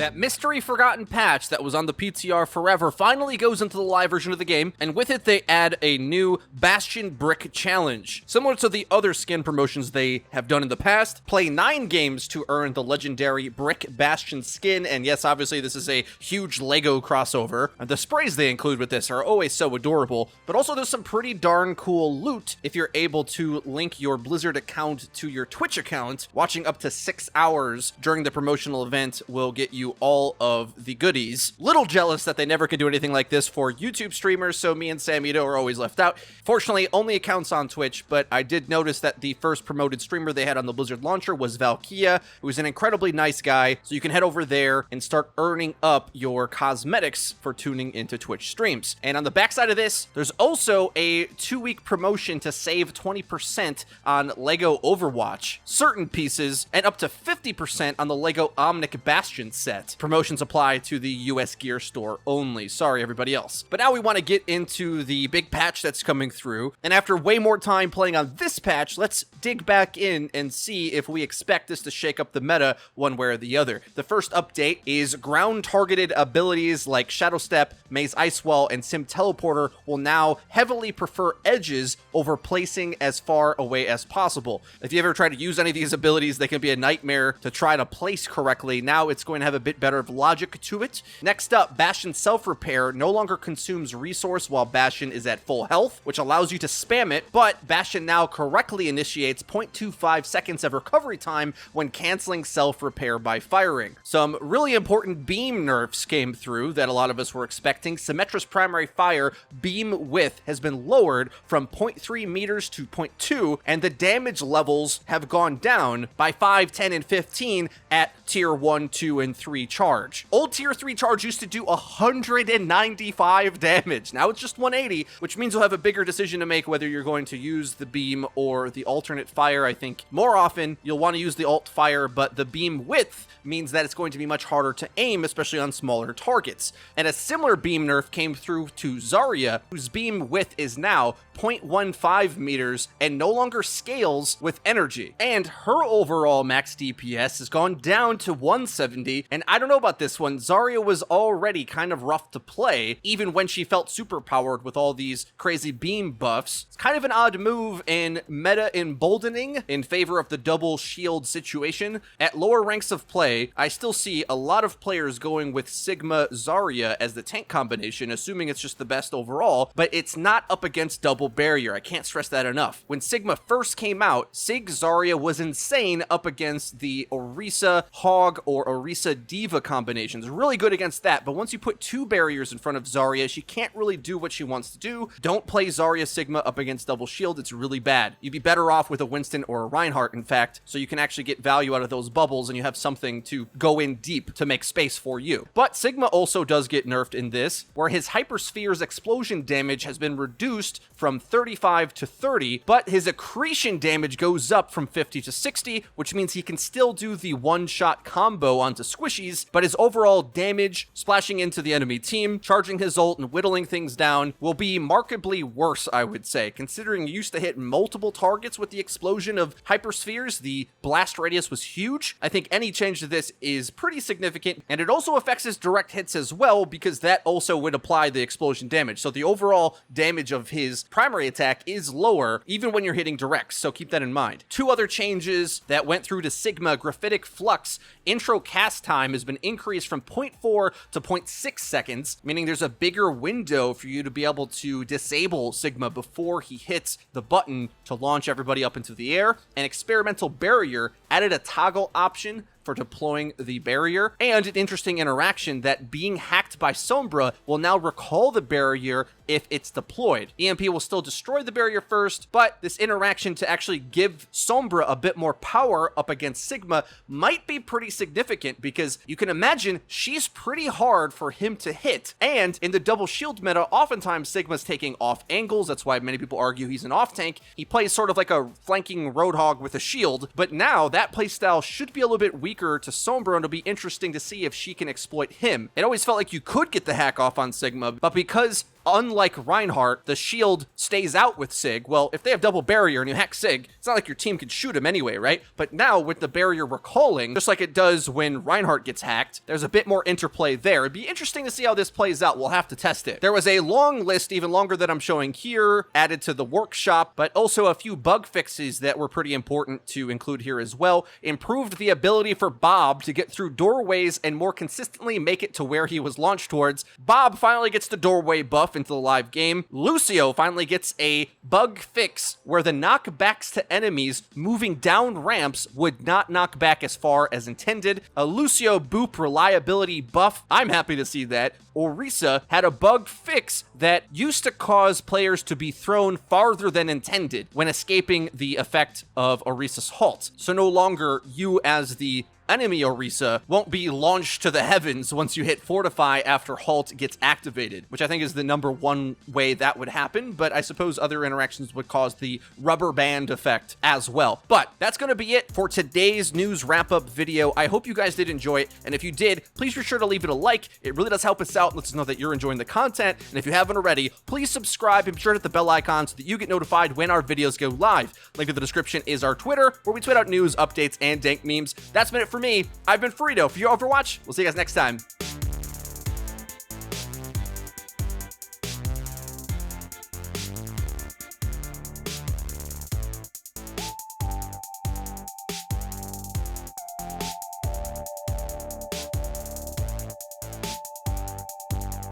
That mystery forgotten patch that was on the PTR forever finally goes into the live version of the game, and with it they add a new Bastion Brick Challenge. Similar to the other skin promotions they have done in the past, play 9 games to earn the legendary Brick Bastion skin, and yes, obviously this is a huge Lego crossover. The sprays they include with this are always so adorable, but also there's some pretty darn cool loot if you're able to link your Blizzard account to your Twitch account. Watching up to 6 hours during the promotional event will get you all of the goodies. Little jealous that they never could do anything like this for YouTube streamers, so me and Samito are always left out. Fortunately, only accounts on Twitch, but I did notice that the first promoted streamer they had on the Blizzard launcher was Valkia, who's an incredibly nice guy, so you can head over there and start earning up your cosmetics for tuning into Twitch streams. And on the backside of this, there's also a 2-week promotion to save 20% on Lego Overwatch, certain pieces, and up to 50% on the Lego Omnic Bastion set. Promotions apply to the US gear store only. Sorry, everybody else. But now we want to get into the big patch that's coming through. And after way more time playing on this patch, let's dig back in and see if we expect this to shake up the meta one way or the other. The first update is ground-targeted abilities like Shadow Step, Maze Ice Wall, and Sim Teleporter will now heavily prefer edges over placing as far away as possible. If you ever try to use any of these abilities, they can be a nightmare to try to place correctly. Now it's going to have a bit better of logic to it. Next up, Bastion Self-Repair no longer consumes resource while Bastion is at full health, which allows you to spam it, but Bastion now correctly initiates 0.25 seconds of recovery time when canceling self-repair by firing. Some really important beam nerfs came through that a lot of us were expecting. Symmetra's primary fire beam width has been lowered from 0.3 meters to 0.2, and the damage levels have gone down by 5, 10, and 15 at tier 1, 2, and 3 charge. Old tier 3 charge used to do 195 damage. Now it's just 180, which means you'll have a bigger decision to make whether you're going to use the beam or the alternate fire. I think more often you'll want to use the alt fire, but the beam width means that it's going to be much harder to aim, especially on smaller targets. And a similar beam nerf came through to Zarya, whose beam width is now 0.15 meters and no longer scales with energy. And her overall max DPS has gone down to 170, and I don't know about this one, Zarya was already kind of rough to play, even when she felt super powered with all these crazy beam buffs. It's kind of an odd move in meta emboldening in favor of the double shield situation. At lower ranks of play, I still see a lot of players going with Sigma Zarya as the tank combination, assuming it's just the best overall, but it's not up against double barrier. I can't stress that enough. When Sigma first came out, Sig Zarya was insane up against the Orisa Hog or Orisa Diva combinations. Really good against that, but once you put 2 barriers in front of Zarya, she can't really do what she wants to do. Don't play Zarya Sigma up against double shield. It's really bad. You'd be better off with a Winston or a Reinhardt, in fact, so you can actually get value out of those bubbles and you have something to go in deep to make space for you. But Sigma also does get nerfed in this, where his Hypersphere's explosion damage has been reduced from 35 to 30, but his accretion damage goes up from 50 to 60, which means he can still do the one-shot combo onto squishies, but his overall damage, splashing into the enemy team, charging his ult, and whittling things down will be markedly worse, I would say. Considering you used to hit multiple targets with the explosion of Hyperspheres, the blast radius was huge. I think any change to this is pretty significant, and it also affects his direct hits as well, because that also would apply the explosion damage. So the overall damage of his primary attack is lower, even when you're hitting directs, so keep that in mind. 2 other changes that went through to Sigma: Graphitic Flux. Intro cast time has been increased from 0.4 to 0.6 seconds, meaning there's a bigger window for you to be able to disable Sigma before he hits the button to launch everybody up into the air. And Experimental Barrier added a toggle option for deploying the barrier, and an interesting interaction that being hacked by Sombra will now recall the barrier if it's deployed. EMP will still destroy the barrier first, but this interaction to actually give Sombra a bit more power up against Sigma might be pretty significant, because you can imagine she's pretty hard for him to hit, and in the double shield meta, oftentimes Sigma's taking off angles. That's why many people argue he's an off tank. He plays sort of like a flanking Roadhog with a shield, but now that playstyle should be a little bit weaker to Sombra, and it'll be interesting to see if she can exploit him. It always felt like you could get the hack off on Sigma, but because unlike Reinhardt, the shield stays out with Sig. Well, if they have double barrier and you hack Sig, it's not like your team can shoot him anyway, right? But now with the barrier recalling, just like it does when Reinhardt gets hacked, there's a bit more interplay there. It'd be interesting to see how this plays out. We'll have to test it. There was a long list, even longer than I'm showing here, added to the workshop, but also a few bug fixes that were pretty important to include here as well. Improved the ability for Bob to get through doorways and more consistently make it to where he was launched towards. Bob finally gets the doorway buff into the live game. Lucio finally gets a bug fix where the knockbacks to enemies moving down ramps would not knock back as far as intended. A Lucio boop reliability buff. I'm happy to see that. Orisa had a bug fix that used to cause players to be thrown farther than intended when escaping the effect of Orisa's halt. So no longer you as the enemy Orisa won't be launched to the heavens once you hit Fortify after Halt gets activated, which I think is the #1 way that would happen, but I suppose other interactions would cause the rubber band effect as well. But that's going to be it for today's news wrap-up video. I hope you guys did enjoy it, and if you did, please be sure to leave it a like. It really does help us out and lets us know that you're enjoying the content, and if you haven't already, please subscribe and be sure to hit the bell icon so that you get notified when our videos go live. Link in the description is our Twitter, where we tweet out news, updates, and dank memes. That's been it for me. I've been FREEDO for your Overwatch. We'll see you guys next time.